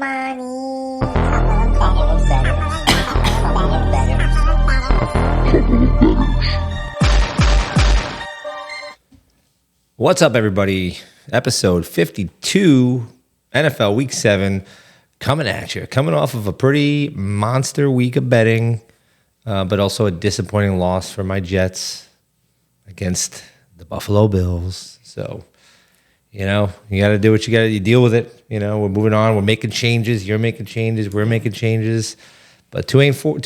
money. Couple of bettors. Couple of bettors. What's up, everybody? Episode 52, NFL Week 7, coming at you. Coming off of a pretty monster week of betting, but also a disappointing loss for my Jets against the Buffalo Bills. So, you got to do what you got to deal with it. We're moving on. We're making changes. You're making changes. We're making changes. But 2 and 4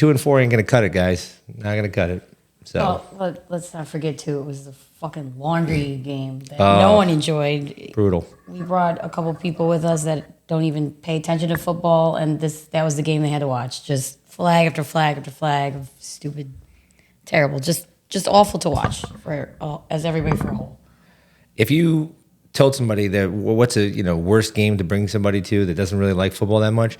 ain't going to cut it, guys. Not going to cut it. So let's not forget, too, it was the fucking laundry game that no one enjoyed. Brutal. We brought a couple people with us that don't even pay attention to football, and that was the game they had to watch. Just flag after flag after flag of stupid, terrible, just awful to watch as everybody for a whole. If you told somebody that what's a worst game to bring somebody to that doesn't really like football that much,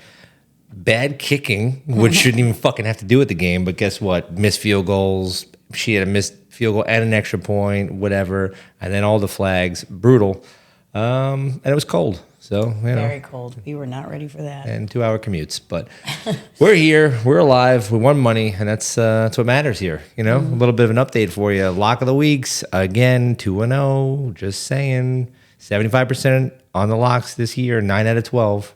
bad kicking, which shouldn't even fucking have to do with the game, but guess what? Missed field goals. She had a missed field goal and an extra point, whatever, and then all the flags, brutal. And it was cold, so very cold. We were not ready for that. And 2-hour commutes, but we're here, we're alive, we won money, and that's what matters here. A little bit of an update for you. Lock of the weeks again, 2-0. Just saying, 75% on the locks this year, 9 out of 12.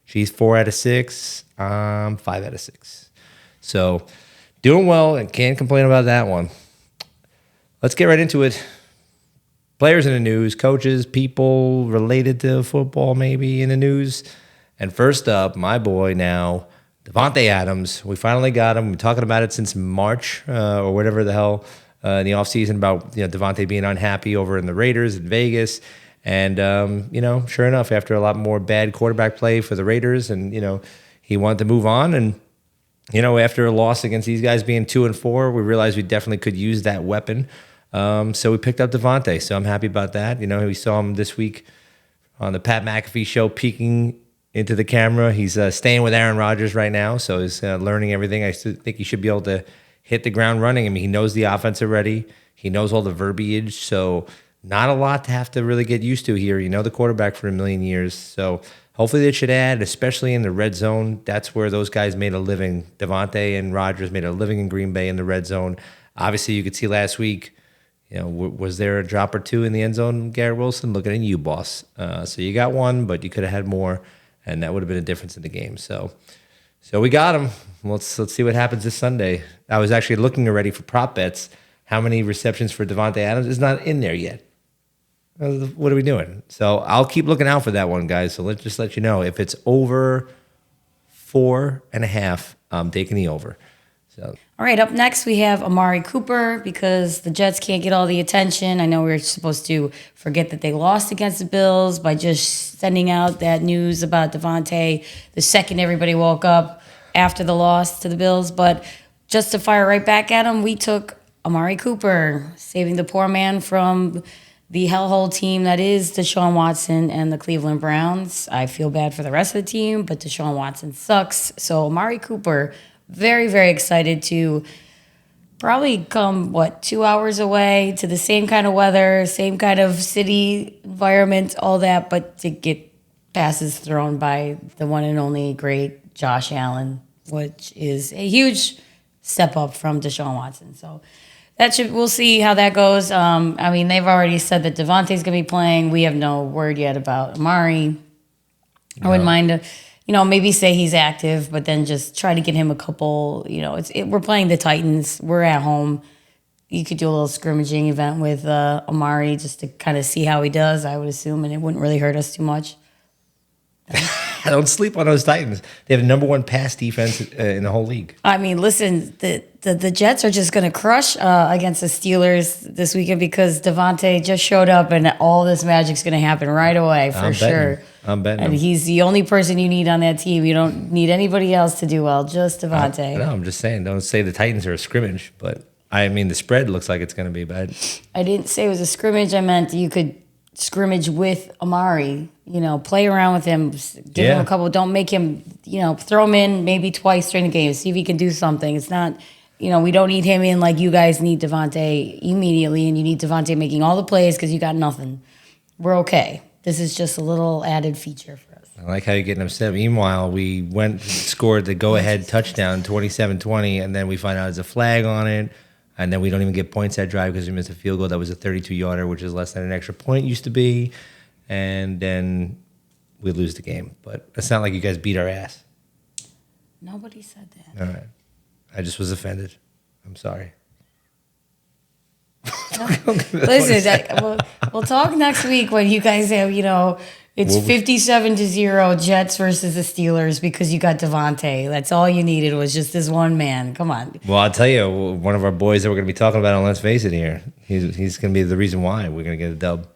She's 4 out of 6. I'm 5 out of 6. So. Doing well and can't complain about that one. Let's get right into it. Players in the news, coaches, people related to football maybe in the news. And first up, my boy now, Davante Adams. We finally got him. We've been talking about it since March or whatever the hell in the offseason about Davante being unhappy over in the Raiders in Vegas. And, sure enough, after a lot more bad quarterback play for the Raiders and, he wanted to move on. And after a loss against these guys being 2 and 4, we realized we definitely could use that weapon. So we picked up Davante. So I'm happy about that. We saw him this week on the Pat McAfee show peeking into the camera. He's staying with Aaron Rodgers right now, so he's learning everything. I think he should be able to hit the ground running. I mean, he knows the offense already. He knows all the verbiage. So not a lot to have to really get used to here. The quarterback for a million years. So hopefully they should add, especially in the red zone. That's where those guys made a living. Davante and Rodgers made a living in Green Bay in the red zone. Obviously, you could see last week, was there a drop or two in the end zone, Garrett Wilson? Looking at you, boss. So you got one, but you could have had more, and that would have been a difference in the game. So we got him. Let's see what happens this Sunday. I was actually looking already for prop bets. How many receptions for Davante Adams is not in there yet? What are we doing? So I'll keep looking out for that one, guys. So let's just let you know. If it's over 4.5, I'm taking the over. So. All right, up next we have Amari Cooper because the Jets can't get all the attention. I know we were supposed to forget that they lost against the Bills by just sending out that news about Davante the second everybody woke up after the loss to the Bills. But just to fire right back at him, we took Amari Cooper, saving the poor man from the hellhole team that is Deshaun Watson and the Cleveland Browns. I feel bad for the rest of the team, but Deshaun Watson sucks. So Amari Cooper, very, very excited to probably come, 2 hours away to the same kind of weather, same kind of city environment, all that, but to get passes thrown by the one and only great Josh Allen, which is a huge step up from Deshaun Watson. So we'll see how that goes. They've already said that Davante's going to be playing. We have no word yet about Amari. No. I wouldn't mind maybe say he's active, but then just try to get him a couple, we're playing the Titans. We're at home. You could do a little scrimmaging event with Amari just to kind of see how he does, I would assume, and it wouldn't really hurt us too much. Don't sleep on those Titans. They have the number one pass defense in the whole league. Listen, the Jets are just going to crush against the Steelers this weekend because Davante just showed up and all this magic's going to happen right away for sure. I'm betting and he's the only person you need on that team. You don't need anybody else to do well, just Davante. No, I'm just saying, don't say the Titans are a scrimmage, but the spread looks like it's going to be bad. I didn't say it was a scrimmage. I meant you could scrimmage with Amari, play around with him, give him a couple, don't make him, throw him in maybe twice during the game, see if he can do something. It's not, we don't need him in like you guys need Davante immediately, and you need Davante making all the plays because you got nothing. We're okay. This is just a little added feature for us. I like how you're getting upset. Meanwhile, we scored the go-ahead touchdown, 27-20, and then we find out there's a flag on it, and then we don't even get points that drive because we missed a field goal that was a 32-yarder, which is less than an extra point used to be, and then we lose the game. But it's not like you guys beat our ass. Nobody said that. All right. I just was offended. I'm sorry. Listen, we'll talk next week when you guys have, it's 57-0 Jets versus the Steelers because you got Davante. That's all you needed was just this one man. Come on. Well, I'll tell you, one of our boys that we're going to be talking about on Let's Face It here, he's going to be the reason why we're going to get a dub.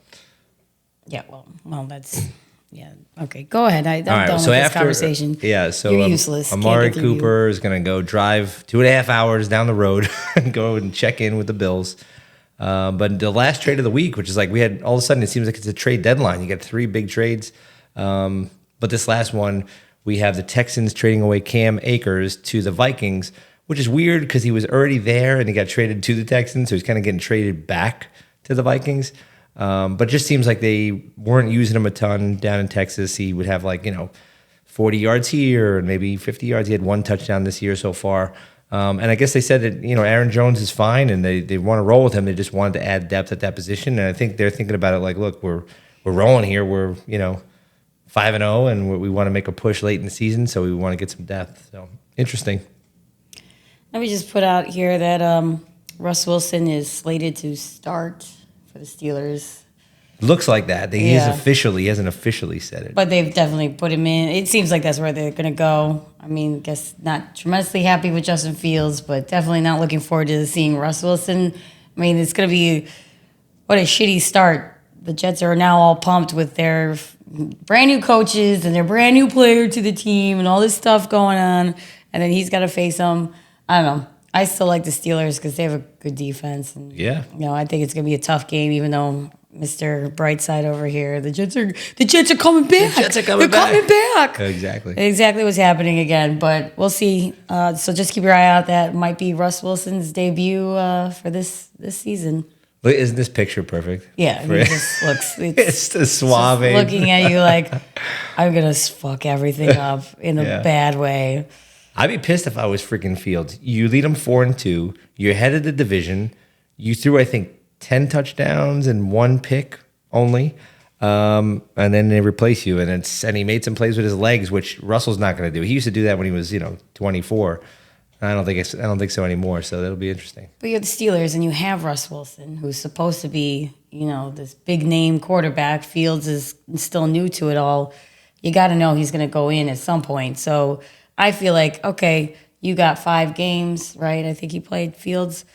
Yeah, well, that's... Yeah. Okay. Go ahead. I'm All right, done so with this after, conversation. Yeah. So You're useless. Amari Cooper is going to go drive 2.5 hours down the road and go and check in with the Bills. But the last trade of the week, which is like we had all of a sudden, it seems like it's a trade deadline. You got 3 big trades. But this last one, we have the Texans trading away Cam Akers to the Vikings, which is weird because he was already there and he got traded to the Texans. So he's kind of getting traded back to the Vikings. But it just seems like they weren't using him a ton down in Texas. He would have 40 yards here and maybe 50 yards. He had 1 touchdown this year so far. And I guess they said that, Aaron Jones is fine and they want to roll with him. They just wanted to add depth at that position. And I think they're thinking about it like, look, we're rolling here. We're, 5-0 and we want to make a push late in the season. So we want to get some depth. So interesting. Let me just put out here that Russ Wilson is slated to start for the Steelers. Looks like that. He hasn't officially said it. But they've definitely put him in. It seems like that's where they're going to go. I mean, I guess not tremendously happy with Justin Fields, but definitely not looking forward to seeing Russ Wilson. I mean, it's going to be, what a shitty start. The Jets are now all pumped with their brand new coaches and their brand new player to the team and all this stuff going on. And then he's got to face them. I don't know. I still like the Steelers because they have a good defense. And, yeah. I think it's going to be a tough game, even though Mr. Brightside over here, the Jets are coming back. The Jets are coming back. Exactly what's happening again, but we'll see. So just keep your eye out. That might be Russ Wilson's debut for this season. Look, isn't this picture perfect? Yeah, he just looks. It's the suave. Looking at you like, I'm going to fuck everything up in a bad way. I'd be pissed if I was freaking Fields. You lead them 4-2. You're ahead of the division. You threw, I think, 10 touchdowns and 1 pick only. And then they replace you. And he made some plays with his legs, which Russell's not going to do. He used to do that when he was, 24. I don't think so anymore. So that'll be interesting. But you're the Steelers, and you have Russ Wilson, who's supposed to be, this big name quarterback. Fields is still new to it all. You got to know he's going to go in at some point. So I feel like, okay, you got 5 games, right? I think he played Fields.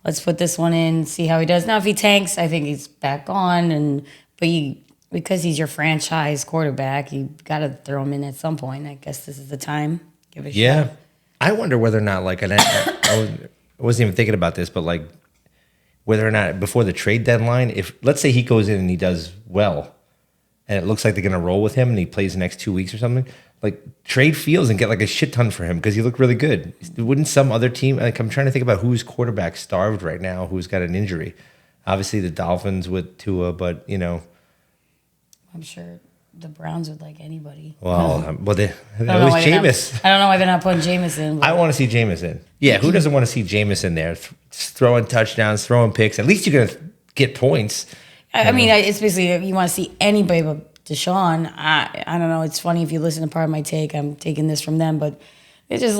Let's put this one in, see how he does. Now, if he tanks, I think he's back on. But because he's your franchise quarterback, you got to throw him in at some point. I guess this is the time. Give it a shot. I wonder whether or not, I wasn't even thinking about this, but whether or not before the trade deadline, if let's say he goes in and he does well, and it looks like they're going to roll with him and he plays the next 2 weeks or something, trade Fields and get a shit ton for him because he looked really good. Wouldn't some other team, I'm trying to think about who's quarterback starved right now, who's got an injury. Obviously the Dolphins with Tua, but I'm sure the Browns would like anybody. Well, it was Jameis. I don't know why they're not putting Jameis in. I want to see Jameis in. Yeah, who doesn't want to see Jameis in there? Throwing touchdowns, throwing picks. At least you're going to get points. I mean, it's basically, you want to see anybody but Deshaun. I don't know. It's funny if you listen to part of my take. I'm taking this from them, but it's just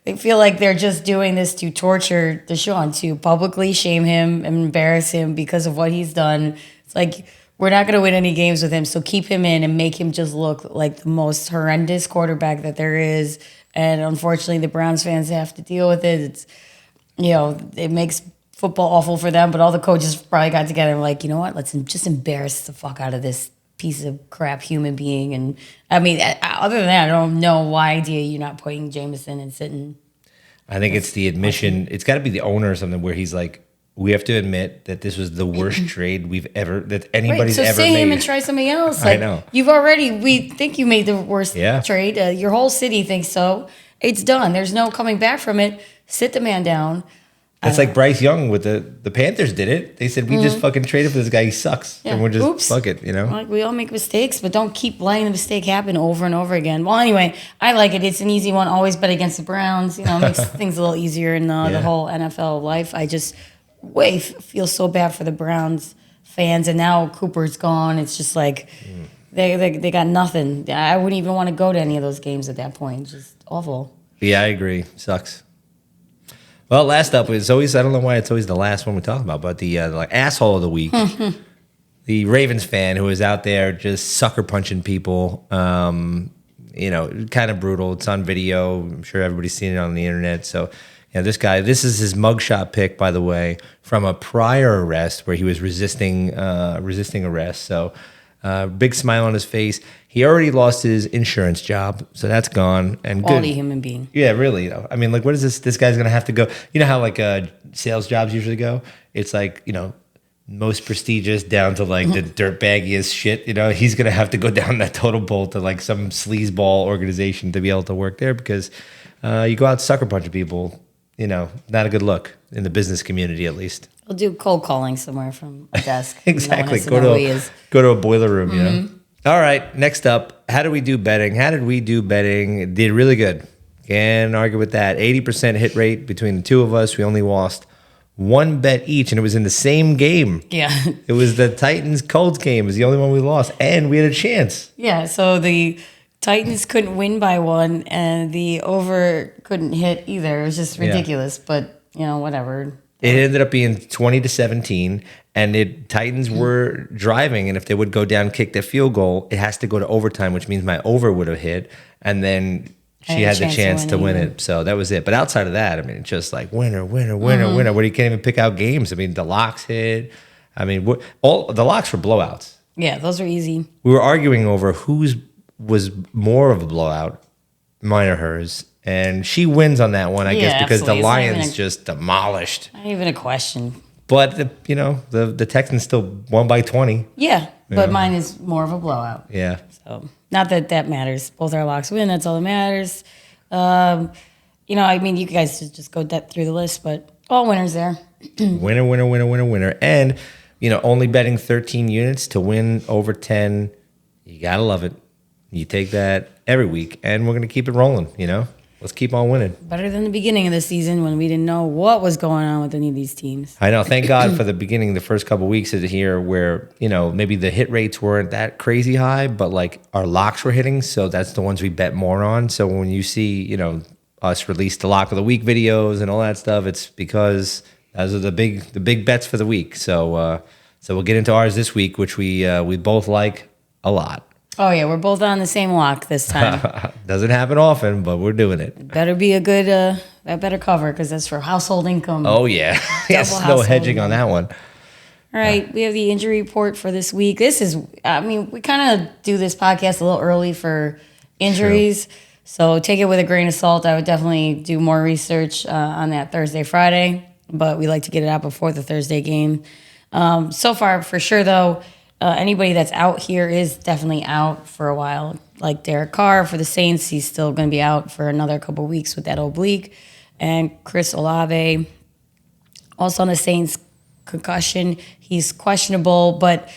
they feel like they're just doing this to torture Deshaun, to publicly shame him and embarrass him because of what he's done. It's like, we're not going to win any games with him, so keep him in and make him just look like the most horrendous quarterback that there is. And unfortunately, the Browns fans have to deal with it. It's, it makes football awful for them, but all the coaches probably got together and were like, you know what, let's just embarrass the fuck out of this piece of crap human being. And I mean, other than that, I don't know why idea you're not putting Jameson and sitting. I think it's the admission. It's got to be the owner or something where he's like, we have to admit that this was the worst trade that anybody's ever made. So say him and try something else. I know. We think you made the worst trade. Your whole city thinks so. It's done. There's no coming back from it. Sit the man down. That's like Bryce Young with the Panthers did it. They said, we just fucking traded for this guy. He sucks. Yeah. And we're just, Oops. fuck it, you know? Like, we all make mistakes, but don't keep letting the mistake happen over and over again. Well, anyway, I like it. It's an easy one. Always bet against the Browns. You know, it makes things a little easier in the whole NFL life. I just feel so bad for the Browns fans. And now Cooper's gone. It's just like they got nothing. I wouldn't even want to go to any of those games at that point. Just awful. Yeah, I agree. Sucks. Well, last up is always, I don't know why it's always the last one we talk about, but the like asshole of the week, the Ravens fan who is out there just sucker punching people, you know, kind of brutal. It's on video. I'm sure everybody's seen it on the internet. So, yeah, this guy, this is his mugshot pic, by the way, from a prior arrest where he was resisting arrest. So, big smile on his face. He already lost his insurance job, so that's gone. And Quality human being. Yeah, really. Though. I mean, like, what is this? This guy's gonna have to go. You know how like sales jobs usually go? It's like, you know, most prestigious down to like the dirtbaggiest shit. You know, he's gonna have to go down that total bowl to like some sleazeball organization to be able to work there because you go out sucker punching people. You know, not a good look in the business community, at least. We'll do cold calling somewhere from a desk. Exactly. No one has to Go to a boiler room, you know. All right, next up, how did we do betting? Did really good. Can't argue with that. 80% hit rate between the two of us. We only lost one bet each, and it was in the same game. Yeah. It was the Titans-Colts game. It was the only one we lost, and we had a chance. Yeah, so the Titans couldn't win by one, and the over couldn't hit either. It was just ridiculous, but, you know, whatever. It ended up being 20-17, and the Titans were driving, and if they would go down, kick their field goal, it has to go to overtime, which means my over would have hit, and then she had the chance to win it. So that was it. But outside of that, I mean, it's just like winner, winner, winner, winner. Where you can't even pick out games. I mean, the locks hit. I mean, all the locks were blowouts. Yeah, those were easy. We were arguing over whose was more of a blowout, mine or hers. And she wins on that one, I guess, because absolutely. the Lions just demolished. Not even a question. But, the Texans still won by 20. Yeah, but mine is more of a blowout. Yeah. So, not that matters. Both our locks win. That's all that matters. You know, I mean, you guys should just go through the list, but all winners there. Winner, winner, winner, winner, winner. And, only betting 13 units to win over 10, you got to love it. You take that every week, and we're going to keep it rolling, Let's keep on winning. Better than the beginning of the season when we didn't know what was going on with any of these teams. I know. Thank God for the beginning, the first couple of weeks of here where, maybe the hit rates weren't that crazy high, but like our locks were hitting. So that's the ones we bet more on. So when you see, us release the lock of the week videos and all that stuff, it's because those are the big bets for the week. So we'll get into ours this week, which we both like a lot. Oh, yeah, we're both on the same lock this time. Doesn't happen often, but we're doing it. Better be a good, that better cover, because that's for household income. Oh, yeah. Yes, no hedging on that one. All right, we have the injury report for this week. We kind of do this podcast a little early for injuries, so take it with a grain of salt. I would definitely do more research on that Thursday, Friday, but we like to get it out before the Thursday game. So far, for sure, though, anybody that's out here is definitely out for a while. Like Derek Carr for the Saints, he's still going to be out for another couple weeks with that oblique. And Chris Olave, also on the Saints, concussion. He's questionable, but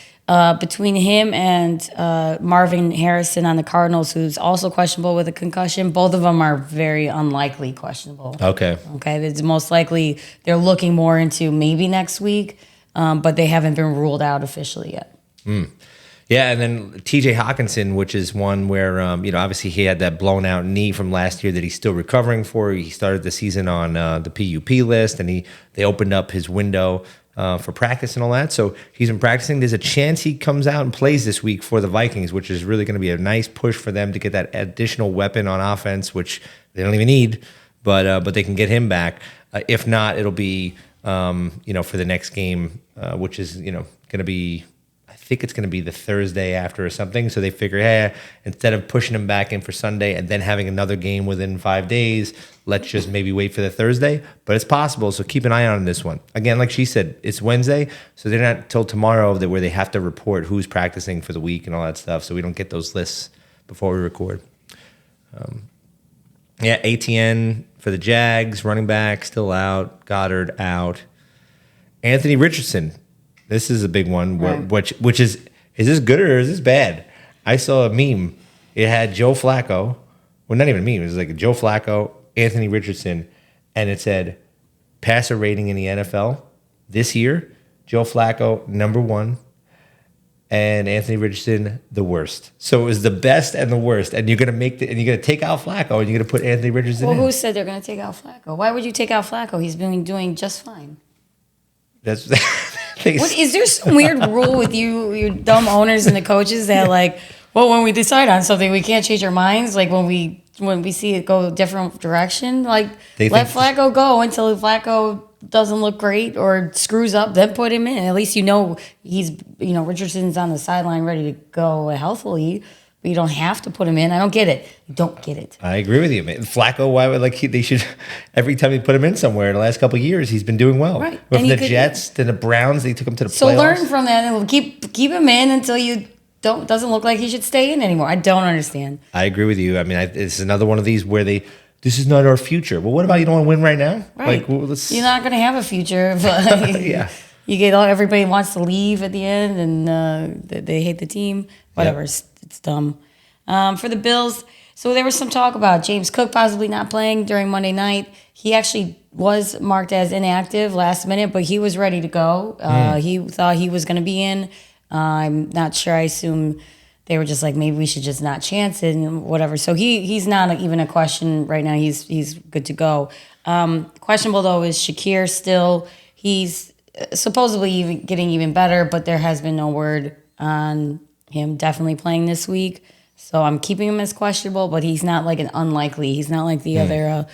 between him and Marvin Harrison on the Cardinals, who's also questionable with a concussion, both of them are very unlikely questionable. Okay. It's most likely they're looking more into maybe next week, but they haven't been ruled out officially yet. Yeah, and then T.J. Hawkinson, which is one where, obviously he had that blown out knee from last year that he's still recovering for. He started the season on the PUP list, and they opened up his window for practice and all that. So he's been practicing. There's a chance he comes out and plays this week for the Vikings, which is really going to be a nice push for them to get that additional weapon on offense, which they don't even need, but they can get him back. If not, it'll be, for the next game, which is, going to be, I think it's going to be the Thursday after or something. So they figure, instead of pushing him back in for Sunday and then having another game within 5 days, let's just maybe wait for the Thursday. But it's possible, so keep an eye on this one. Again, like she said, it's Wednesday, so they're not till tomorrow where they have to report who's practicing for the week and all that stuff. So we don't get those lists before we record. Yeah, ATN for the Jags, running back, still out. Goddard out. Anthony Richardson. This is a big one. Which is this good or is this bad? I saw a meme. It had Joe Flacco. Well, not even a meme. It was like Joe Flacco, Anthony Richardson, and it said passer rating in the NFL this year. Joe Flacco, number 1. And Anthony Richardson, the worst. So it was the best and the worst. And you're gonna take out Flacco and you're gonna put Anthony Richardson in. Well, who said they're gonna take out Flacco? Why would you take out Flacco? He's been doing just fine. That's What, is there some weird rule with you dumb owners and the coaches that like, well, when we decide on something, we can't change our minds? Like when we see it go a different direction, like let Flacco go until Flacco doesn't look great or screws up, then put him in. At least he's Richardson's on the sideline ready to go healthily, but you don't have to put him in. I don't get it. I don't get it. I agree with you, man. Flacco, why would they should every time they put him in somewhere in the last couple of years, he's been doing well. Right. From the Jets to the Browns, they took him to the playoffs. So learn from that and keep him in until you doesn't look like he should stay in anymore. I don't understand. I agree with you. I mean, it's another one of these where this is not our future. Well, what about you don't want to win right now? Right. Like, well, you're not going to have a future. But yeah. You get everybody wants to leave at the end, and they hate the team. Whatever. Yep. It's dumb. For the Bills, so there was some talk about James Cook possibly not playing during Monday night. He actually was marked as inactive last minute, but he was ready to go. He thought he was going to be in. I'm not sure. I assume they were just like, maybe we should just not chance it and whatever. So he's not even a question right now. He's good to go. Questionable, though, is Shakir still. He's supposedly getting even better, but there has been no word on him definitely playing this week. So I'm keeping him as questionable, but he's not like an unlikely. He's not like the other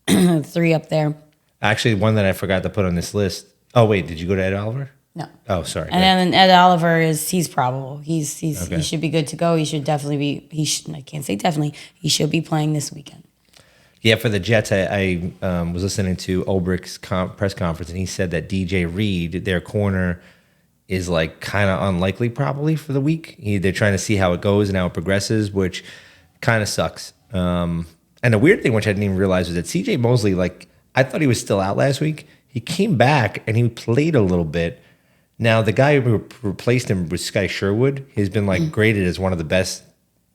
3 up there. Actually, one that I forgot to put on this list. Oh, wait, did you go to Ed Oliver? No. Oh, sorry. And then Ed Oliver he's probable. He should be good to go. He should definitely be. I can't say definitely. He should be playing this weekend. Yeah, for the Jets, I was listening to Ulbricht's press conference, and he said that DJ Reed, their corner, is like kind of unlikely probably for the week. They're trying to see how it goes and how it progresses, which kind of sucks. And the weird thing, which I didn't even realize, was that C.J. Mosley, like I thought he was still out last week. He came back and he played a little bit. Now, the guy who replaced him was Sky Sherwood. He's been like graded as one of the best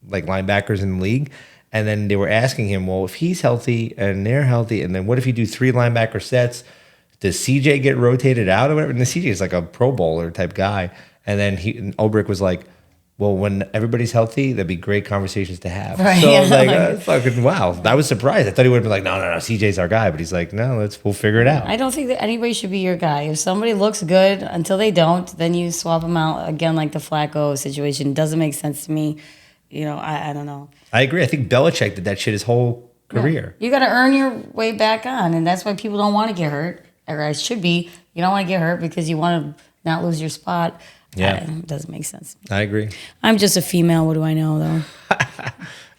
like linebackers in the league. And then they were asking him, well, if he's healthy and they're healthy, and then what if you do 3 linebacker sets? Does CJ get rotated out or whatever? And the CJ is like a Pro Bowler type guy. And then Ulbrich was like, well, when everybody's healthy, that'd be great conversations to have. Right, so yeah. I was like, fucking wow. I was surprised. I thought he would have been like, no, CJ's our guy. But he's like, no, we'll figure it out. I don't think that anybody should be your guy. If somebody looks good until they don't, then you swap them out. Again, like the Flacco situation. Doesn't make sense to me. I don't know. I agree. I think Belichick did that shit his whole career. Yeah. You got to earn your way back on. And that's why people don't want to get hurt. Or it should be. You don't want to get hurt because you want to not lose your spot. Yeah. It doesn't make sense. I agree. I'm just a female. What do I know, though?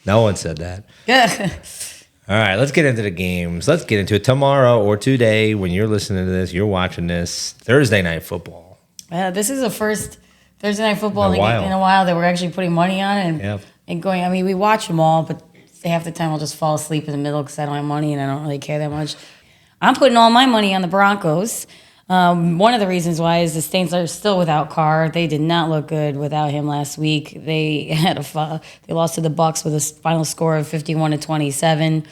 No one said that. Yeah. All right, let's get into the games. Let's get into it tomorrow or today when you're listening to this, you're watching this, Thursday Night Football. This is the first Thursday Night Football in in a while that we're actually putting money on and going. I mean, we watch them all, but half the time I'll just fall asleep in the middle because I don't have money and I don't really care that much. I'm putting all my money on the Broncos. One of the reasons why is the Saints are still without Carr. They did not look good without him last week. They had they lost to the Bucks with a final score of 51-27.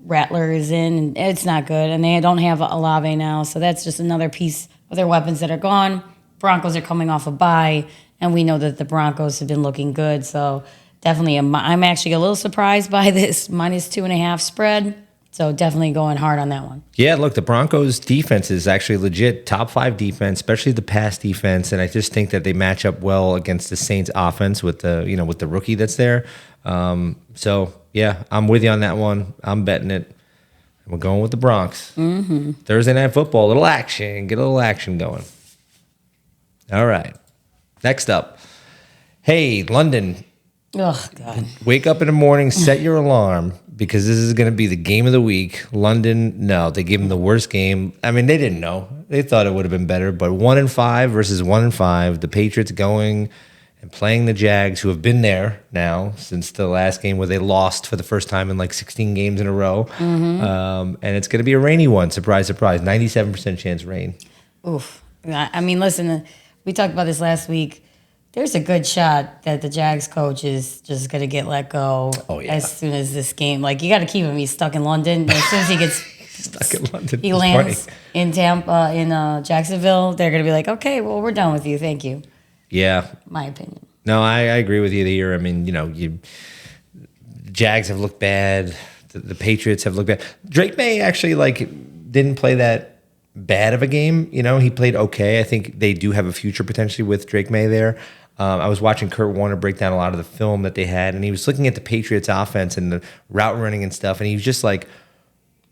Rattler is in, and it's not good. And they don't have Olave now, so that's just another piece of their weapons that are gone. Broncos are coming off a bye, and we know that the Broncos have been looking good. So definitely, I'm actually a little surprised by this -2.5 spread. So definitely going hard on that one. Yeah, look, the Broncos defense is actually legit top 5 defense, especially the pass defense, and I just think that they match up well against the Saints offense with the rookie that's there. So yeah, I'm with you on that one. I'm betting it. We're going with the Bronx. Mm-hmm. Thursday Night Football, get a little action going. All right, next up, hey London. Oh God! Wake up in the morning, set your alarm. Because this is going to be the game of the week. London, no, they gave them the worst game. I mean, they didn't know. They thought it would have been better. But 1-5 versus 1-5. The Patriots going and playing the Jags, who have been there now since the last game where they lost for the first time in like 16 games in a row. And it's going to be a rainy one. Surprise, surprise. 97% chance rain. Oof. I mean, listen, we talked about this last week. There's a good shot that the Jags coach is just going to get let go as soon as this game. Like, you got to keep him. He's stuck in London. As soon as he gets stuck in London, he lands in Tampa, in Jacksonville, they're going to be like, okay, well, we're done with you. Thank you. Yeah. My opinion. No, I agree with you here. I mean, Jags have looked bad. The Patriots have looked bad. Drake May actually, didn't play that bad of a game. He played okay. I think they do have a future potentially with Drake May there. I was watching Kurt Warner break down a lot of the film that they had, and he was looking at the Patriots offense and the route running and stuff, and he was just like,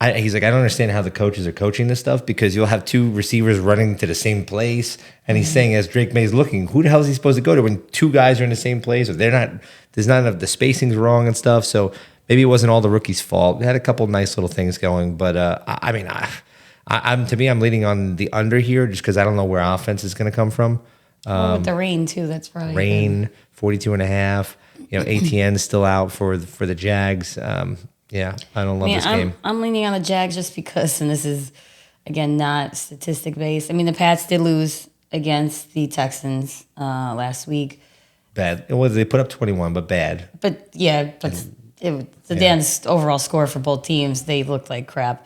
he's like, I don't understand how the coaches are coaching this stuff, because you'll have two receivers running to the same place, and he's saying as Drake May's looking, who the hell is he supposed to go to when two guys are in the same place, or there's not enough, the spacing's wrong and stuff, so maybe it wasn't all the rookie's fault. They had a couple nice little things going, but I'm leaning on the under here just because I don't know where offense is going to come from. With the rain too, that's probably rain. 42.5. ATN's still out for the Jags. Yeah, I don't love this game. I'm leaning on the Jags just because, and this is again not statistic based. I mean, the Pats did lose against the Texans last week. Bad. They put up 21, but bad. But yeah, the overall score for both teams, they looked like crap.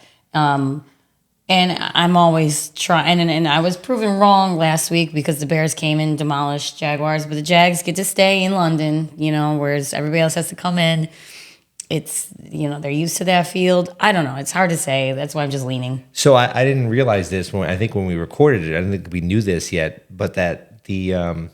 And I'm always trying, and I was proven wrong last week because the Bears came in and demolished Jaguars, but the Jags get to stay in London, whereas everybody else has to come in. It's, they're used to that field. I don't know. It's hard to say. That's why I'm just leaning. So I didn't realize this when we recorded it. I didn't think we knew this yet, but that the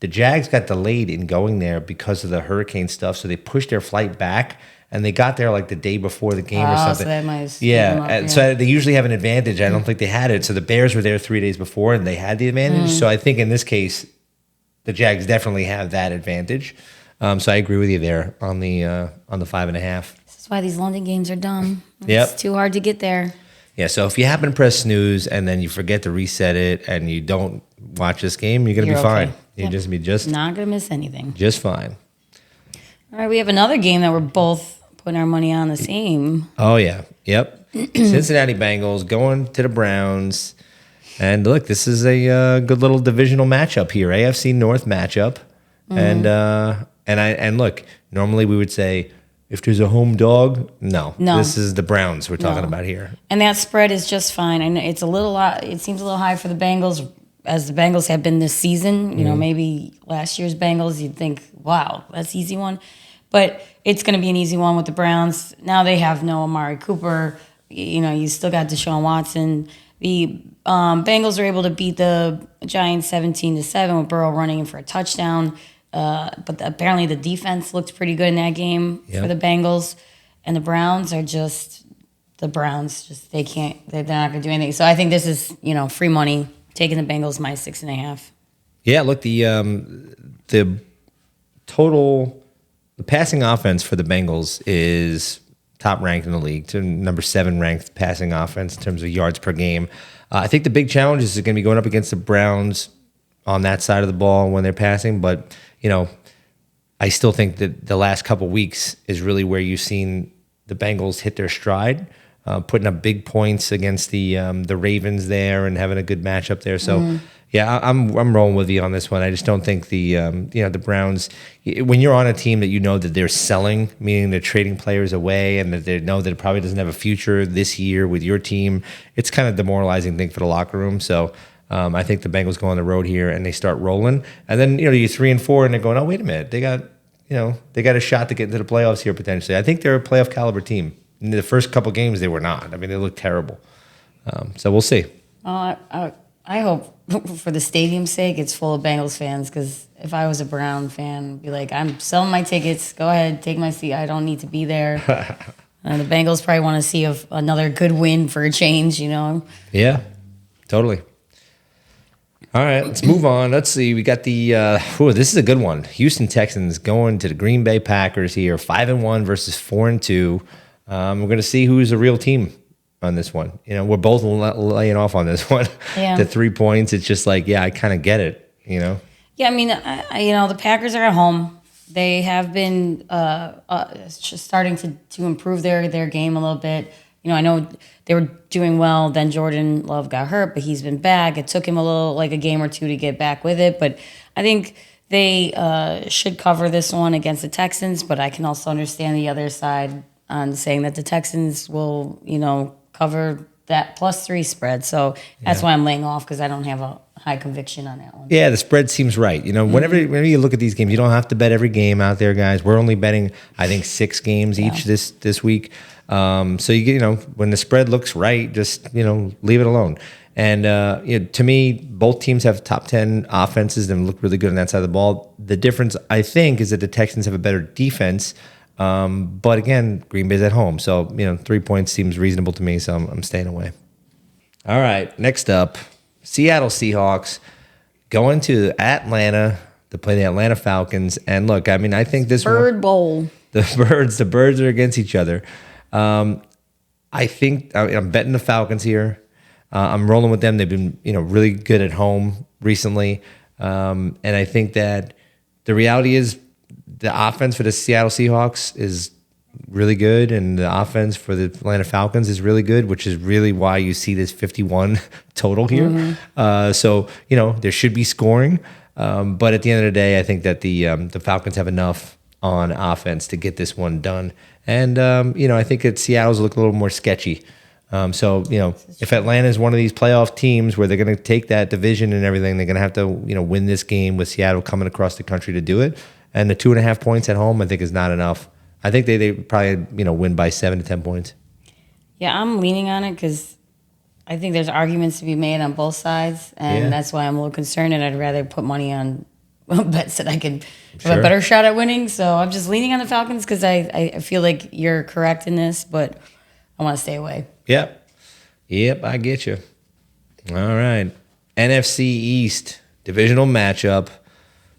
Jags got delayed in going there because of the hurricane stuff, so they pushed their flight back. And they got there the day before the game or something. So that might So they usually have an advantage. I don't think they had it. So the Bears were there 3 days before, and they had the advantage. So I think in this case, the Jags definitely have that advantage. So I agree with you there on the 5.5. This is why these London games are dumb. Yep. It's too hard to get there. Yeah. So if you happen to press snooze and then you forget to reset it and you don't watch this game, you're gonna be fine. You're just not gonna miss anything. Just fine. All right, we have another game that we're both putting our money on the same. Oh, yeah. Yep. Cincinnati Bengals going to the Browns. And look, this is a good little divisional matchup here. AFC North matchup. And look, normally we would say if there's a home dog, no. This is the Browns we're talking about here. And that spread is just fine. I know it seems a little high for the Bengals, as the Bengals have been this season. Maybe last year's Bengals, you'd think, wow, that's an easy one. But it's going to be an easy one with the Browns. Now they have no Amari Cooper. You still got Deshaun Watson. The Bengals were able to beat the Giants 17-7 with Burrow running in for a touchdown. But apparently the defense looked pretty good in that game for the Bengals. And the Browns are just the Browns. They're not going to do anything. So I think this is, free money, taking the Bengals -6.5. Yeah, look, the total... The passing offense for the Bengals is top ranked in the league, to number 7 ranked passing offense in terms of yards per game. I think the big challenge is going to be going up against the Browns on that side of the ball when they're passing. But, I still think that the last couple weeks is really where you've seen the Bengals hit their stride, putting up big points against the Ravens there and having a good matchup there. So, yeah, I'm rolling with you on this one. I just don't think the Browns, when you're on a team that they're selling, meaning they're trading players away and that they know that it probably doesn't have a future this year with your team, it's kind of a demoralizing thing for the locker room. So I think the Bengals go on the road here and they start rolling. And then, you're 3-4 and they're going, oh, wait a minute. They got a shot to get into the playoffs here potentially. I think they're a playoff caliber team. In the first couple games, they were not. I mean, they looked terrible. So we'll see. I hope for the stadium's sake it's full of Bengals fans, because if I was a Brown fan, I'd be like, I'm selling my tickets. Go ahead, take my seat. I don't need to be there. The Bengals probably want to see another good win for a change, Yeah, totally. All right, let's move on. Let's see. We got this is a good one. Houston Texans going to the Green Bay Packers here, 5-1 versus 4-2. We're going to see who's a real team on this one. We're both laying off on this one. Yeah. The 3 points, it's just like, yeah, I kind of get it, Yeah, I mean, the Packers are at home. They have been just starting to improve their game a little bit. I know they were doing well. Then Jordan Love got hurt, but he's been back. It took him a game or two to get back with it. But I think they should cover this one against the Texans. But I can also understand the other side on saying that the Texans will, cover that +3 spread. So that's why I'm laying off, because I don't have a high conviction on that one. Yeah, the spread seems right. Whenever you look at these games, you don't have to bet every game out there, guys. We're only betting, I think, 6 games each this week. So you get, when the spread looks right, just leave it alone. And to me, both teams have top 10 offenses and look really good on that side of the ball. The difference, I think, is that the Texans have a better defense. But again, Green Bay's at home, so 3 points seems reasonable to me. So I'm staying away. All right, next up, Seattle Seahawks going to Atlanta to play the Atlanta Falcons. And look, I mean, I think this Bird Bowl. The birds are against each other. I think I'm betting the Falcons here. I'm rolling with them. They've been really good at home recently, and I think that the reality is the offense for the Seattle Seahawks is really good, and the offense for the Atlanta Falcons is really good, which is really why you see this 51 total here. So there should be scoring, but at the end of the day, I think that the Falcons have enough on offense to get this one done. And I think that Seattle's look a little more sketchy. So if Atlanta is one of these playoff teams where they're going to take that division and everything, they're going to have to win this game with Seattle coming across the country to do it. And the 2.5 points at home, I think, is not enough. I think they probably win by 7 to 10 points. Yeah, I'm leaning on it because I think there's arguments to be made on both sides, and that's why I'm a little concerned. And I'd rather put money on bets that I could have a better shot at winning. So I'm just leaning on the Falcons because I feel like you're correct in this, but I want to stay away. Yep, I get you. All right. NFC East divisional matchup.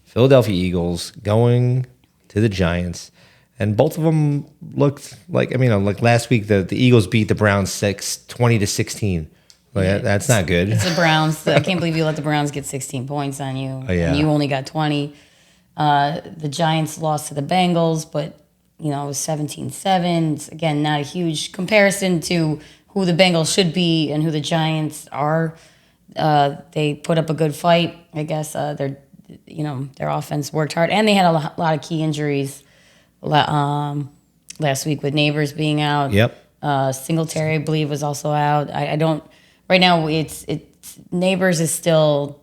Philadelphia Eagles going to the Giants. And both of them looked like last week, the Eagles beat the Browns 20-16. That's not good. It's the Browns. I can't believe you let the Browns get 16 points on you. Oh, yeah. And you only got 20. The Giants lost to the Bengals, but, it was 17-7. It's, again, not a huge comparison to who the Bengals should be and who the Giants are. They put up a good fight. I guess their offense worked hard. And they had a lot of key injuries last week with Neighbors being out. Yep. Singletary, I believe, was also out. I don't. Right now, it's Neighbors is still,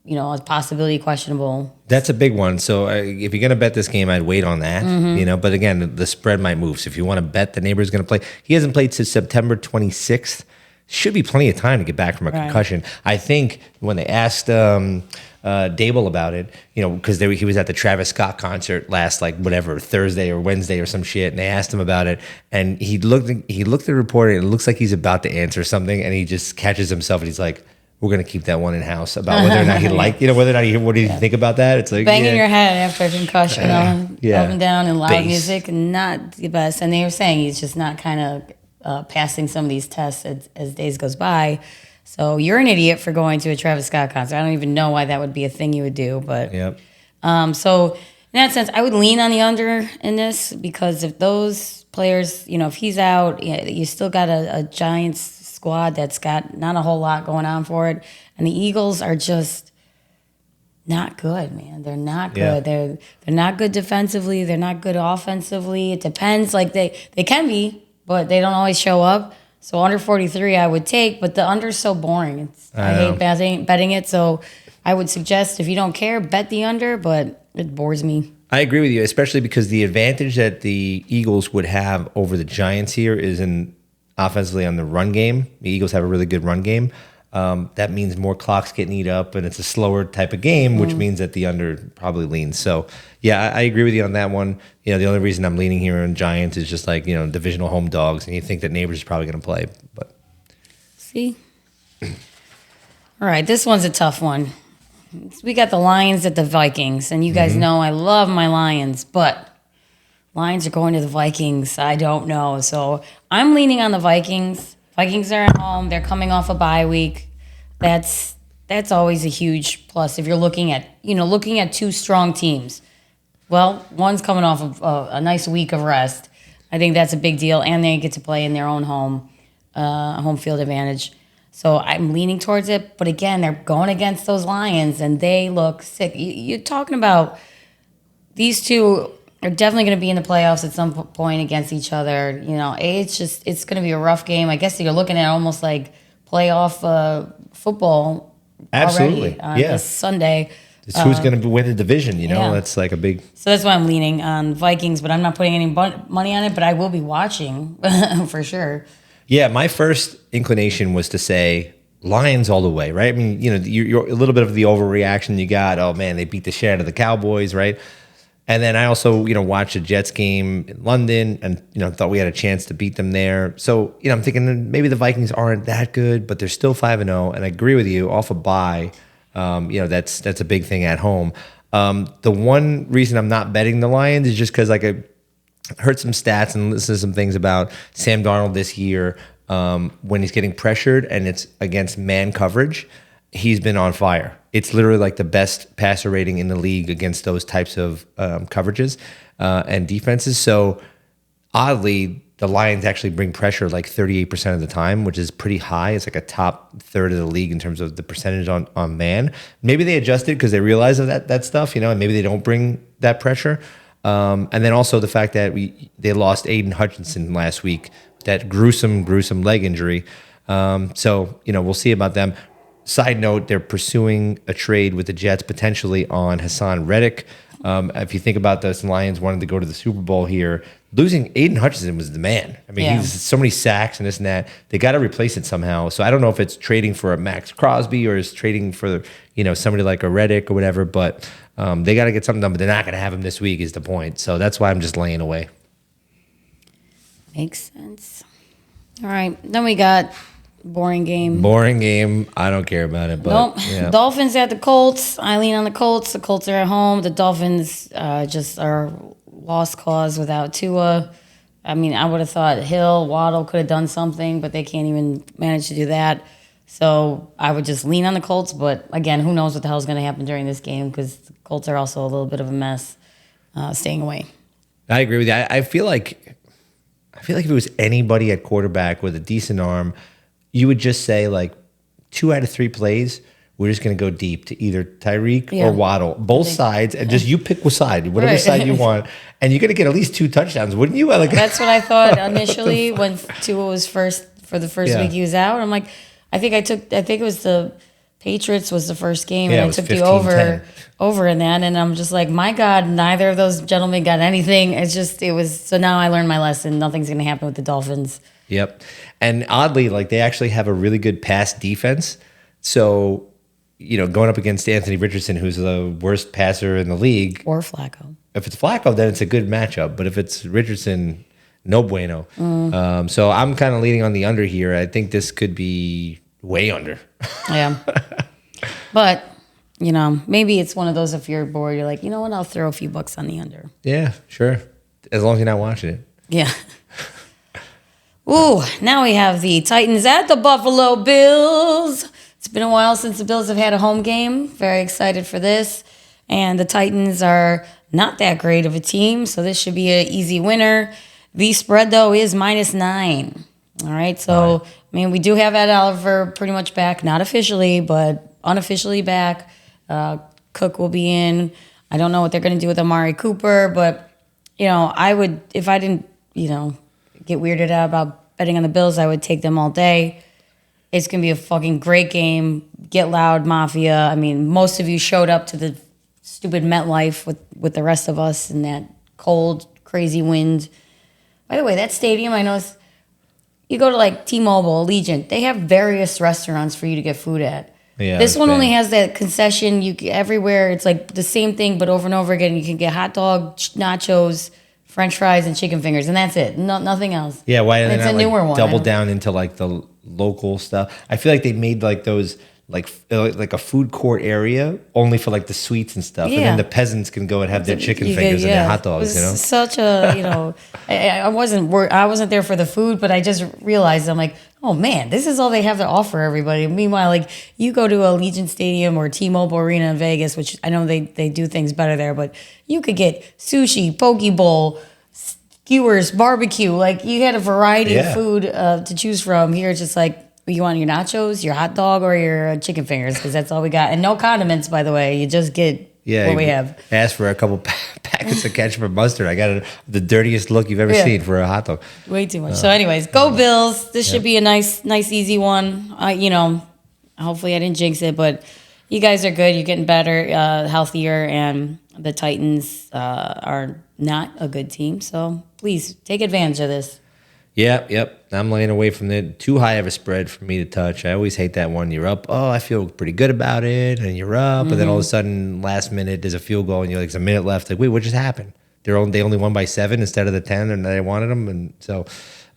a possibility questionable. That's a big one. So if you're going to bet this game, I'd wait on that. But again, the spread might move. So if you want to bet the Neighbors going to play, he hasn't played since September 26th. Should be plenty of time to get back from a concussion. I think when they asked Dable about it, because he was at the Travis Scott concert last Thursday or Wednesday or some shit, and they asked him about it, and he looked at the reporter, and it looks like he's about to answer something, and he just catches himself, and he's like, "We're gonna keep that one in house," about whether or not he what did he think about that? It's like banging your head after a concussion, up and down and loud Bass. music, and not the best. And they were saying he's just not kind of passing some of these tests as days goes by. So you're an idiot for going to a Travis Scott concert. I don't even know why that would be a thing you would do, but so in that sense, I would lean on the under in this, because if those players, if he's out, you still got a Giants squad that's got not a whole lot going on for it, and the Eagles are just not good, man. They're not good. They're not good defensively. They're not good offensively. It depends. They can be, but they don't always show up. So under 43, I would take, but the under's so boring. I hate betting it. So I would suggest, if you don't care, bet the under, but it bores me. I agree with you, especially because the advantage that the Eagles would have over the Giants here is in offensively on the run game. The Eagles have a really good run game. That means more clocks getting eat up, and it's a slower type of game, which means that the under probably leans. So, yeah, I agree with you on that one. The only reason I'm leaning here on Giants is just divisional home dogs, and you think that Neighbors is probably going to play. But see? All right, this one's a tough one. We got the Lions at the Vikings, and you guys know I love my Lions, but Lions are going to the Vikings. I don't know. So I'm leaning on the Vikings. Vikings are at home. They're coming off a bye week. That's that's always a huge plus if you're looking at two strong teams. Well, one's coming off of a nice week of rest. I think that's a big deal, and they get to play in their own home field advantage. So I'm leaning towards it. But again, they're going against those Lions, and they look sick. You're talking about these two are definitely going to be in the playoffs at some point against each other. It's going to be a rough game. I guess you're looking at almost like playoff football. Absolutely, already on this Sunday. It's who's going to win the division? Yeah. That's like a big. So that's why I'm leaning on Vikings, but I'm not putting any money on it. But I will be watching for sure. Yeah, my first inclination was to say Lions all the way, right? I mean, you're a little bit of the overreaction you got. Oh man, they beat the shit out of the Cowboys, right? And then I also, watched a Jets game in London and, thought we had a chance to beat them there. So, I'm thinking maybe the Vikings aren't that good, but they're still 5-0. And I agree with you, off a bye, that's a big thing at home. The one reason I'm not betting the Lions is just because, I heard some stats and listened to some things about Sam Darnold this year when he's getting pressured and it's against man coverage. He's been on fire. It's literally like the best passer rating in the league against those types of coverages and defenses. So oddly, the Lions actually bring pressure like 38% of the time, which is pretty high. It's like a top third of the league in terms of the percentage on man. Maybe they adjusted because they realize that stuff, and maybe they don't bring that pressure. And then also the fact that they lost Aiden Hutchinson last week, that gruesome leg injury. So we'll see about them. Side note, they're pursuing a trade with the Jets potentially on Hassan Reddick. If you think about this, Lions wanted to go to the Super Bowl here. Losing Aiden Hutchinson was the man. I mean, he's so many sacks and this and that. They got to replace it somehow. So I don't know if it's trading for a Max Crosby or is trading for somebody like a Reddick or whatever. But they got to get something done. But they're not going to have him this week is the point. So that's why I'm just laying away. Makes sense. All right, then we got boring game. I don't care about it. But nope. Yeah. Dolphins at the Colts. I lean on the Colts. The Colts are at home. The Dolphins just are lost cause without Tua. I mean, I would have thought Hill, Waddle could have done something, but they can't even manage to do that. So I would just lean on the Colts. But again, who knows what the hell is going to happen during this game because the Colts are also a little bit of a mess staying away. I agree with you. I feel like if it was anybody at quarterback with a decent arm, you would just say like 2 out of 3 plays, we're just going to go deep to either Tyreek or Waddle, both sides, and just you pick whatever side you want, and you're going to get at least 2 touchdowns, wouldn't you? That's what I thought initially when Tua was for the first week he was out. I'm like, I think it was the Patriots was the first game, and I took the over in that, and I'm just like, my God, neither of those gentlemen got anything. So now I learned my lesson. Nothing's going to happen with the Dolphins. Yep. And oddly, like they actually have a really good pass defense. So, going up against Anthony Richardson, who's the worst passer in the league. Or Flacco. If it's Flacco, then it's a good matchup. But if it's Richardson, no bueno. So I'm kind of leaning on the under here. I think this could be way under. Yeah. But, maybe it's one of those if you're bored, you're like, you know what, I'll throw a few bucks on the under. Yeah, sure. As long as you're not watching it. Yeah. Ooh, now we have the Titans at the Buffalo Bills. It's been a while since the Bills have had a home game. Very excited for this. And the Titans are not that great of a team, so this should be an easy winner. The spread, though, is -9. All right, so, I mean, we do have Ed Oliver pretty much back, not officially, but unofficially back. Cook will be in. I don't know what they're going to do with Amari Cooper, but, I would, if I didn't, get weirded out about betting on the Bills, I would take them all day. It's going to be a fucking great game. Get loud, Mafia. I mean, most of you showed up to the stupid MetLife with the rest of us in that cold, crazy wind. By the way, that stadium, I know you go to like T-Mobile, Allegiant, they have various restaurants for you to get food at. Yeah, this one only has that concession. Everywhere, it's like the same thing, but over and over again. You can get hot dog, nachos, French fries, and chicken fingers, and that's it. Nothing else. Yeah, why are they not newer double down into like the local stuff? I feel like they made like those like a food court area only for like the sweets and stuff, and then the peasants can go and have their chicken fingers and their hot dogs. It was such a I wasn't there for the food, but I just realized I'm like, oh man, this is all they have to offer everybody. Meanwhile, like you go to a Allegiant Stadium or T-Mobile Arena in Vegas, which I know they do things better there, but you could get sushi, poke bowl, skewers, barbecue. Like you had a variety of food to choose from. Here it's just like, you want your nachos, your hot dog, or your chicken fingers, because that's all we got. And no condiments, by the way. You just get what we have. Ask for a couple packets of ketchup and mustard. I got the dirtiest look you've ever seen for a hot dog. Way too much. So anyways, go Bills. This should be a nice, easy one. Hopefully I didn't jinx it, but you guys are good. You're getting better, healthier, and the Titans are not a good team. So please take advantage of this. Yep. I'm laying away from it. Too high of a spread for me to touch. I always hate that one. You're up. Oh, I feel pretty good about it. And you're up. And then all of a sudden, last minute, there's a field goal. And you're like, there's a minute left. Like, wait, what just happened? They only won by 7 instead of the 10. And they wanted them. And so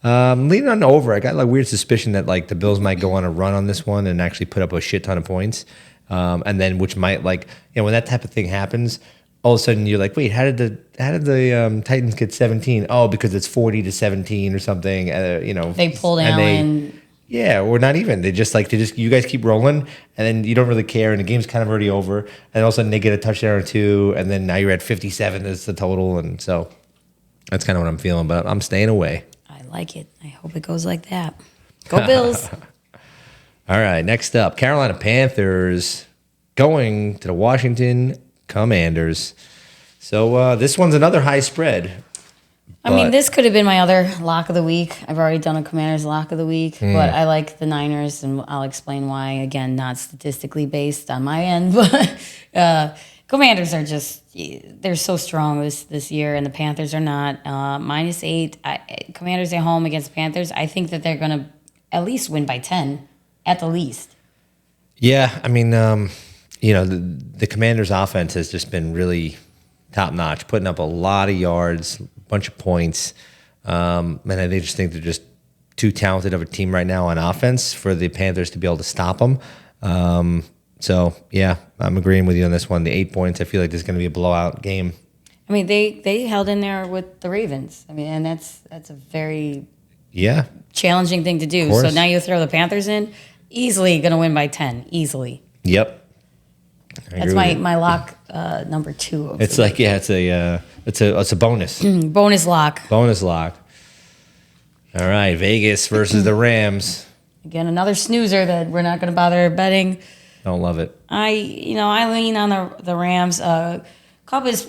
leaning on the over. I got like weird suspicion that like the Bills might go on a run on this one and actually put up a shit ton of points. And then which might when that type of thing happens, all of a sudden you're like, wait, how did the Titans get 17? Oh, because it's 40-17 or something. They pulled Allen. Or not even. They just you guys keep rolling, and then you don't really care, and the game's kind of already over. And all of a sudden they get a touchdown or two, and then now you're at 57 is the total, and so that's kind of what I'm feeling. But I'm staying away. I like it. I hope it goes like that. Go Bills. All right, next up, Carolina Panthers going to the Washington Commanders. So this one's another high spread. I mean, this could have been my other lock of the week. I've already done a Commanders lock of the week, but I like the Niners, and I'll explain why. Again, not statistically based on my end, but Commanders are they're so strong this year, and the Panthers are not. -8. Commanders at home against Panthers. I think that they're going to at least win by 10, at the least. Yeah, I mean, the Commanders' offense has just been really top-notch, putting up a lot of yards, a bunch of points. And I just think they're just too talented of a team right now on offense for the Panthers to be able to stop them. So, yeah, I'm agreeing with you on this one. The 8 points, I feel like this is going to be a blowout game. I mean, they held in there with the Ravens. I mean, and that's a very challenging thing to do. So now you throw the Panthers in, easily going to win by 10, easily. Yep. That's my lock number 2. It's like it's a bonus. Bonus lock. Bonus lock. All right, Vegas versus the Rams. Again, another snoozer that we're not going to bother betting. Don't love it. I lean on the Rams. Cup is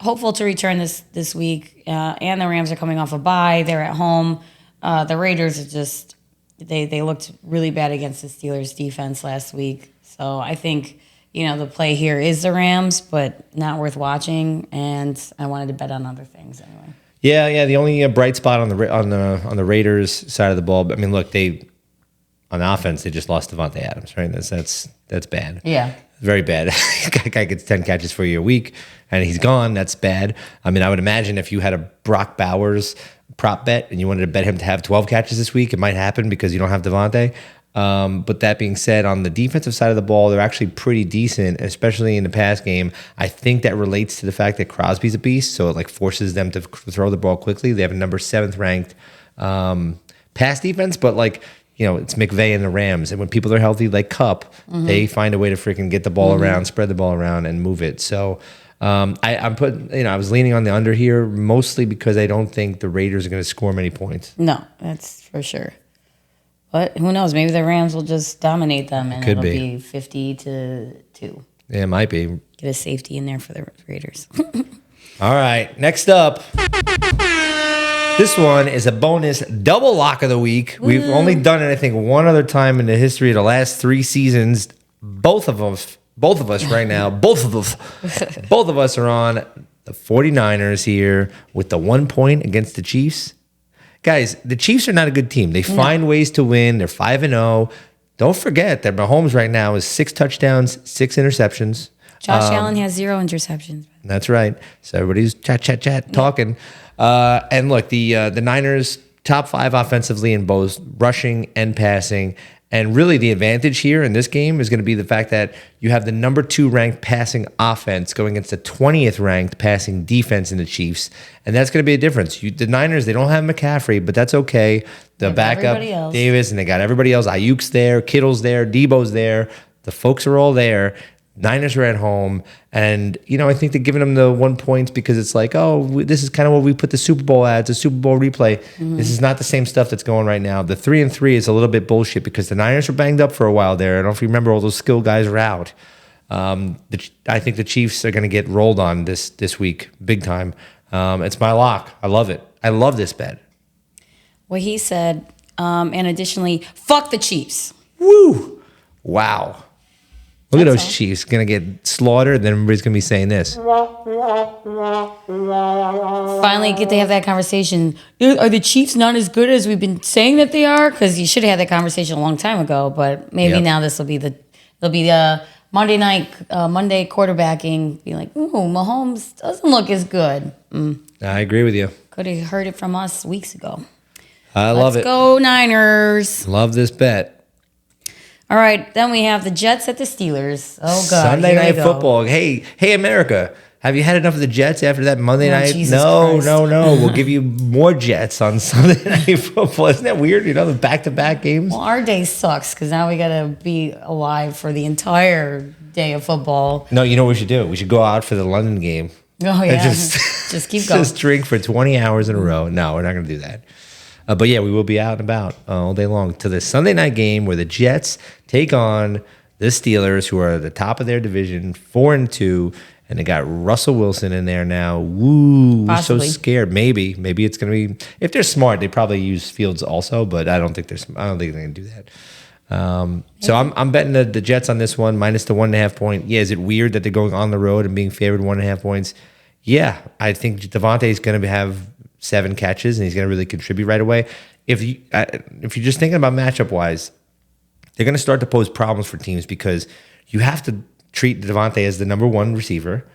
hopeful to return this week, and the Rams are coming off a bye. They're at home. The Raiders are just they looked really bad against the Steelers defense last week. So I think the play here is the Rams, but not worth watching. And I wanted to bet on other things anyway. Yeah. The only bright spot on the Raiders side of the ball. I mean, look, on offense they just lost Davante Adams, right? That's bad. Yeah, very bad. Guy gets 10 catches for you a week, and he's gone. That's bad. I mean, I would imagine if you had a Brock Bowers prop bet and you wanted to bet him to have 12 catches this week, it might happen because you don't have Davante. But that being said, on the defensive side of the ball, they're actually pretty decent, especially in the pass game. I think that relates to the fact that Crosby's a beast, so it forces them to throw the ball quickly. They have a number 7th ranked pass defense, but it's McVay and the Rams, and when people are healthy, like Cup, they find a way to freaking get the ball around, spread the ball around, and move it. So I was leaning on the under here mostly because I don't think the Raiders are going to score many points. No, that's for sure. But who knows? Maybe the Rams will just dominate them, and it'll be 50-2. Yeah, it might be. Get a safety in there for the Raiders. All right, next up. This one is a bonus double lock of the week. We've only done it, I think, one other time in the history of the last 3 seasons. Both of us right now, both of us are on the 49ers here with the 1 point against the Chiefs. Guys, the Chiefs are not a good team. They find ways to win. They're 5-0. Don't forget that Mahomes right now is 6 touchdowns, 6 interceptions. Josh Allen has 0 interceptions. That's right. So everybody's chat, talking. And look, the Niners, top 5 offensively in both rushing and passing. And really, the advantage here in this game is going to be the fact that you have the number 2 ranked passing offense going against the 20th ranked passing defense in the Chiefs. And that's going to be a difference. The Niners, they don't have McCaffrey, but that's okay. The backup, Davis, and they got everybody else. Ayuk's there, Kittle's there, Debo's there. The folks are all there. Niners are at home. And, I think they're giving them the 1 point because it's like, this is kind of what we put the Super Bowl ads, a Super Bowl replay. This is not the same stuff that's going right now. The 3-3 is a little bit bullshit because the Niners were banged up for a while there. I don't know if you remember, all those skill guys are out. I think the Chiefs are going to get rolled on this week, big time. It's my lock. I love it. I love this bet. What he said, and additionally, fuck the Chiefs. Woo! Wow. Look at those Chiefs going to get slaughtered, and then everybody's going to be saying this. Finally get to have that conversation. Are the Chiefs not as good as we've been saying that they are? Because you should have had that conversation a long time ago, but maybe now this will be the Monday quarterbacking, be like, ooh, Mahomes doesn't look as good. I agree with you. Could have heard it from us weeks ago. I love it. Let's go Niners. Love this bet. All right, then we have the Jets at the Steelers. Oh, God. Sunday Night Football. Hey, America. Have you had enough of the Jets after that Monday night? Jesus No. Christ. We'll give you more Jets on Sunday Night Football. Isn't that weird? The back-to-back games. Well, our day sucks because now we got to be alive for the entire day of football. No, you know what we should do? We should go out for the London game. Oh, yeah. And just keep going. Just drink for 20 hours in a row. No, we're not going to do that. But yeah, we will be out and about all day long to the Sunday night game where the Jets take on the Steelers, who are at the top of their division, 4-2, and they got Russell Wilson in there now. Woo! Possibly. So scared. Maybe it's going to be. If they're smart, they probably use Fields also, but I don't think they're going to do that. So I'm betting the Jets on this one minus the 1.5 point. Yeah, is it weird that they're going on the road and being favored 1.5 points? Yeah, I think Davante is going to have 7 catches and he's going to really contribute right away. If you're just thinking about matchup wise, they're going to start to pose problems for teams because you have to treat Davante as the number 1 receiver,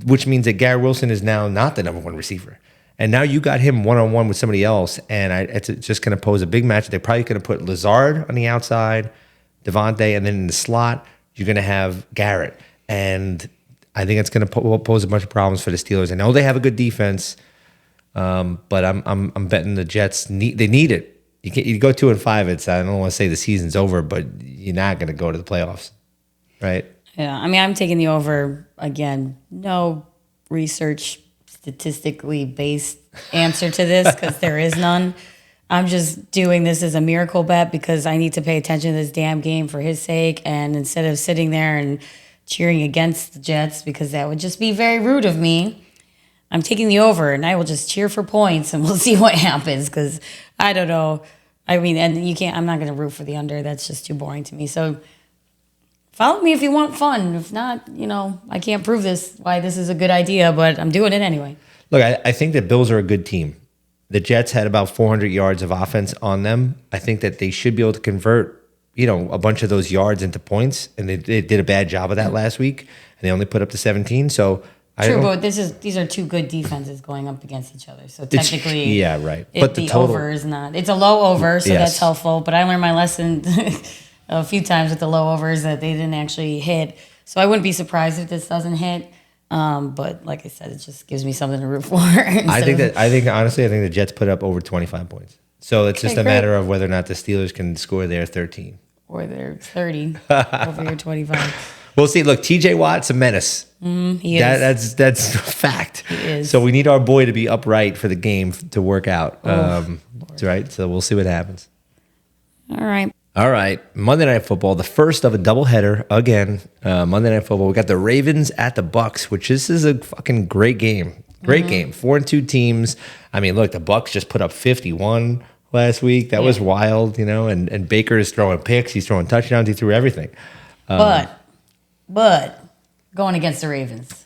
which means that Garrett Wilson is now not the number 1 receiver. And now you got him one-on-one with somebody else, and it's just going to pose a big match. They're probably going to put Lazard on the outside, Davante, and then in the slot, you're going to have Garrett. And I think it's going to pose a bunch of problems for the Steelers. I know they have a good defense, but I'm betting the Jets, they need it. You go 2-5, I don't want to say the season's over, but you're not going to go to the playoffs, right? Yeah, I mean, I'm taking the over again. No research statistically based answer to this because there is none. I'm just doing this as a miracle bet because I need to pay attention to this damn game for his sake. And instead of sitting there and cheering against the Jets, because that would just be very rude of me, I'm taking the over and I will just cheer for points and we'll see what happens because I don't know. I mean, and you can't, I'm not going to root for the under. That's just too boring to me. So follow me if you want fun. If not, I can't prove why this is a good idea, but I'm doing it anyway. Look, I think the Bills are a good team. The Jets had about 400 yards of offense on them. I think that they should be able to convert, a bunch of those yards into points, and they did a bad job of that last week, and they only put up to 17. So True, but these are two good defenses going up against each other. So technically, yeah, right. But the total over is not. It's a low over, so that's helpful. But I learned my lesson a few times with the low overs that they didn't actually hit. So I wouldn't be surprised if this doesn't hit. But like I said, it just gives me something to root for. I think the Jets put up over 25 points. So it's just a matter of whether or not the Steelers can score their 13. Or their 30 over your 25. We'll see. Look, TJ Watt's a menace. He is. That's a fact. He is. So we need our boy to be upright for the game to work out. Right. So we'll see what happens. All right. Monday Night Football, the first of a doubleheader again. Monday Night Football. We got the Ravens at the Bucks, which this is a fucking great game. Great game. 4-2 teams. I mean, look, the Bucks just put up 51 last week. That was wild, and Baker is throwing picks. He's throwing touchdowns. He threw everything. But going against the Ravens.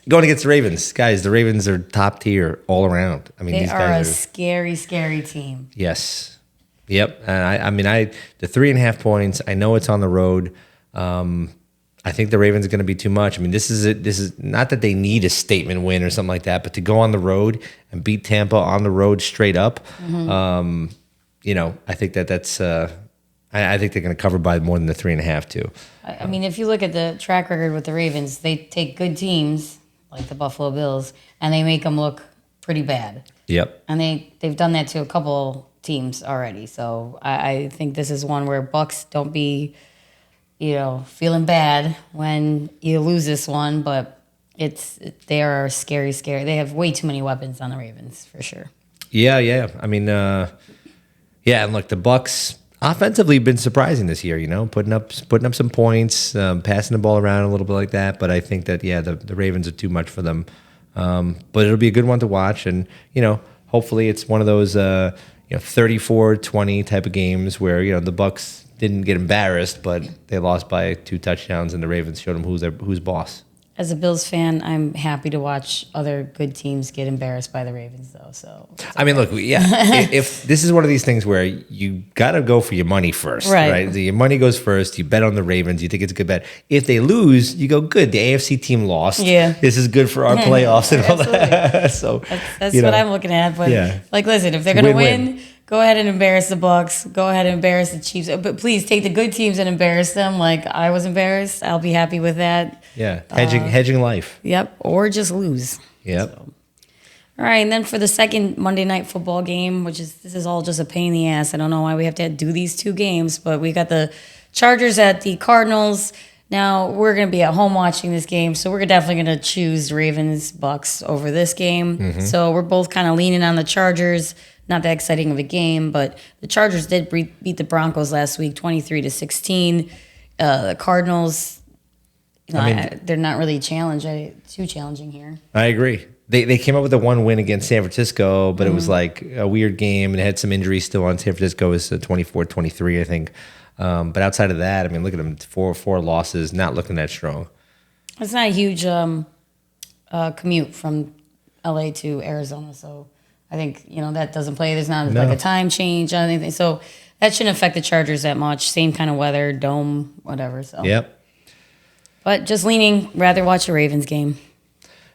Guys, the Ravens are top tier all around. I mean, they these are guys a scary, scary team. Yes. Yep. And the 3.5 points, I know it's on the road. I think the Ravens are going to be too much. I mean, this is not that they need a statement win or something like that, but to go on the road and beat Tampa on the road straight up, I think that's I think they're going to cover by more than the 3.5 too. I mean, if you look at the track record with the Ravens, they take good teams like the Buffalo Bills and they make them look pretty bad. Yep. And they've done that to a couple teams already. So I think this is one where Bucks don't be, feeling bad when you lose this one, but they are scary. They have way too many weapons on the Ravens for sure. Yeah. I mean, and look, the Bucks offensively been surprising this year. Putting up some points, passing the ball around a little bit like that. But I think that the Ravens are too much for them. But it'll be a good one to watch, and hopefully it's one of those 34-20 type of games where the Bucks didn't get embarrassed, but they lost by 2 touchdowns, and the Ravens showed them who's boss. As a Bills fan, I'm happy to watch other good teams get embarrassed by the Ravens, though. So I mean, look, if this is one of these things where you got to go for your money first, right? Your money goes first. You bet on the Ravens. You think it's a good bet. If they lose, you go, good. The AFC team lost. Yeah, this is good for our playoffs and all that. So that's what I'm looking at. But listen, if they're going to win. Go ahead and embarrass the Bucks. Go ahead and embarrass the Chiefs. But please take the good teams and embarrass them like I was embarrassed. I'll be happy with that. Yeah, hedging life. Yep, or just lose. Yep. So. All right, and then for the second Monday Night Football game, this is all just a pain in the ass. I don't know why we have to do these 2 games, but we got the Chargers at the Cardinals. Now, we're going to be at home watching this game, so we're definitely going to choose Ravens-Bucks over this game. Mm-hmm. So we're both kind of leaning on the Chargers. Not that exciting of a game, but the Chargers did beat the Broncos last week, 23-16. The Cardinals, they're not really too challenging here. I agree. They came up with a 1 win against San Francisco, but it was like a weird game, and it had some injuries still on San Francisco. It was 24-23, I think. But outside of that, I mean, look at them, four losses, not looking that strong. It's not a huge commute from LA to Arizona, so I think, that doesn't play. There's not like a time change or anything. So that shouldn't affect the Chargers that much. Same kind of weather, dome, whatever. So. Yep. But just rather watch a Ravens game.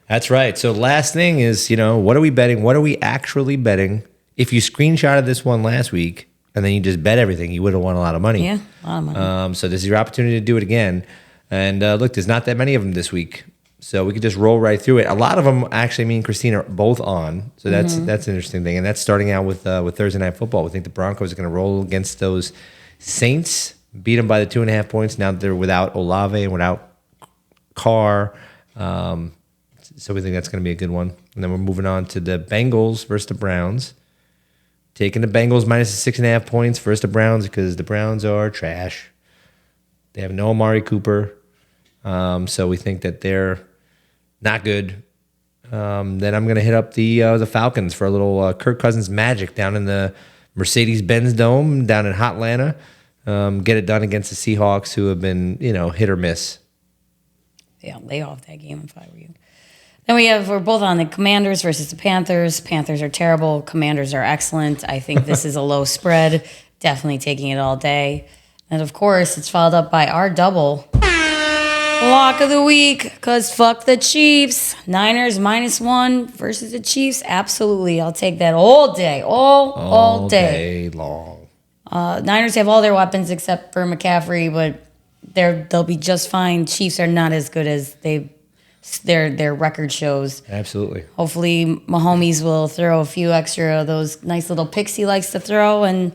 That's right. So last thing is, what are we betting? What are we actually betting? If you screenshotted this one last week and then you just bet everything, you would have won a lot of money. Yeah, a lot of money. So this is your opportunity to do it again. And look, there's not that many of them this week. So we could just roll right through it. A lot of them, actually, me and Christine are both on. So that's an interesting thing. And that's starting out with Thursday Night Football. We think the Broncos are going to roll against those Saints, beat them by the 2.5 points. Now they're without Olave and without Carr. So we think that's going to be a good one. And then we're moving on to the Bengals versus the Browns. Taking the Bengals minus the 6.5 points versus the Browns because the Browns are trash. They have no Amari Cooper. So we think that they're not good. Then I'm going to hit up the Falcons for a little Kirk Cousins magic down in the Mercedes-Benz Dome down in Hotlanta. Get it done against the Seahawks, who have been, hit or miss. Yeah, lay off that game if I were you. Then we're both on the Commanders versus the Panthers. Panthers are terrible. Commanders are excellent. I think this is a low spread. Definitely taking it all day. And of course, it's followed up by our double lock of the week, because fuck the Chiefs. Niners -1 versus the Chiefs. Absolutely. I'll take that all day. All day long. Niners have all their weapons except for McCaffrey, but they'll be just fine. Chiefs are not as good as their record shows. Absolutely. Hopefully Mahomes will throw a few extra of those nice little picks he likes to throw, and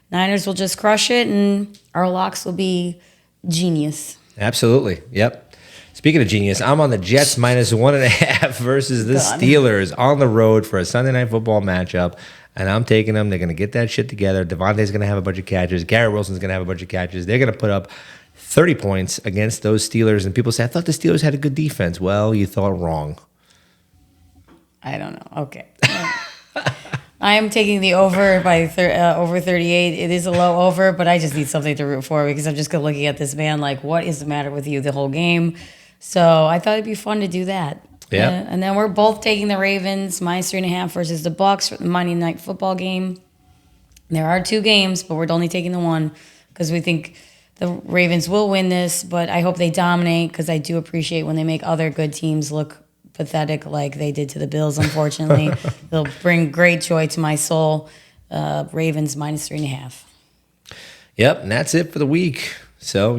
Niners will just crush it, and our locks will be genius. Absolutely. Yep. Speaking of genius, I'm on the Jets -1.5 versus the Steelers on the road for a Sunday Night Football matchup, and I'm taking them. They're going to get that shit together. Davante's going to have a bunch of catches. Garrett Wilson's going to have a bunch of catches. They're going to put up 30 points against those Steelers, and people say, I thought the Steelers had a good defense. Well, you thought wrong. I don't know. Okay. I am taking the over by over 38. It is a low over, but I just need something to root for because I'm just looking at this man like, what is the matter with you the whole game? So I thought it'd be fun to do that. Yeah. And then we're both taking the Ravens -3.5 versus the Bucks for the Monday Night Football game. There are 2 games, but we're only taking the one because we think the Ravens will win this, but I hope they dominate because I do appreciate when they make other good teams look pathetic like they did to the Bills, unfortunately. They'll bring great joy to my soul. Ravens -3.5. Yep, and that's it for the week. So,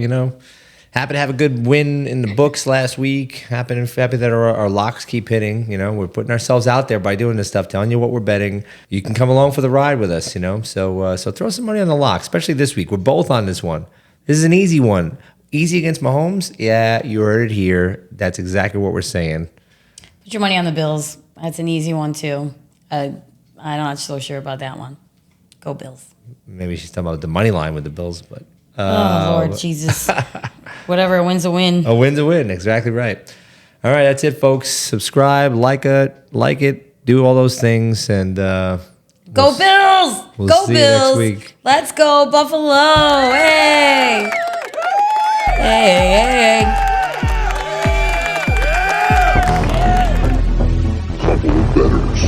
happy to have a good win in the books last week. Happy that our locks keep hitting. We're putting ourselves out there by doing this stuff, telling you what we're betting. You can come along for the ride with us, So throw some money on the lock, especially this week. We're both on this one. This is an easy one. Easy against Mahomes? Yeah, you heard it here. That's exactly what we're saying. Put your money on the Bills. That's an easy one, too. I'm not so sure about that one. Go Bills. Maybe she's talking about the money line with the Bills, but... oh, Lord Jesus. Whatever, a win's a win. A win's a win. Exactly right. All right, that's it, folks. Subscribe, like it, do all those things, and... Go Bills! We'll Go see you Bills! next week. Let's go, Buffalo! Hey! Hey! Couple of bettors.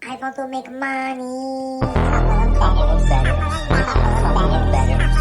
I want to make money. Couple of bettors. Couple of bettors.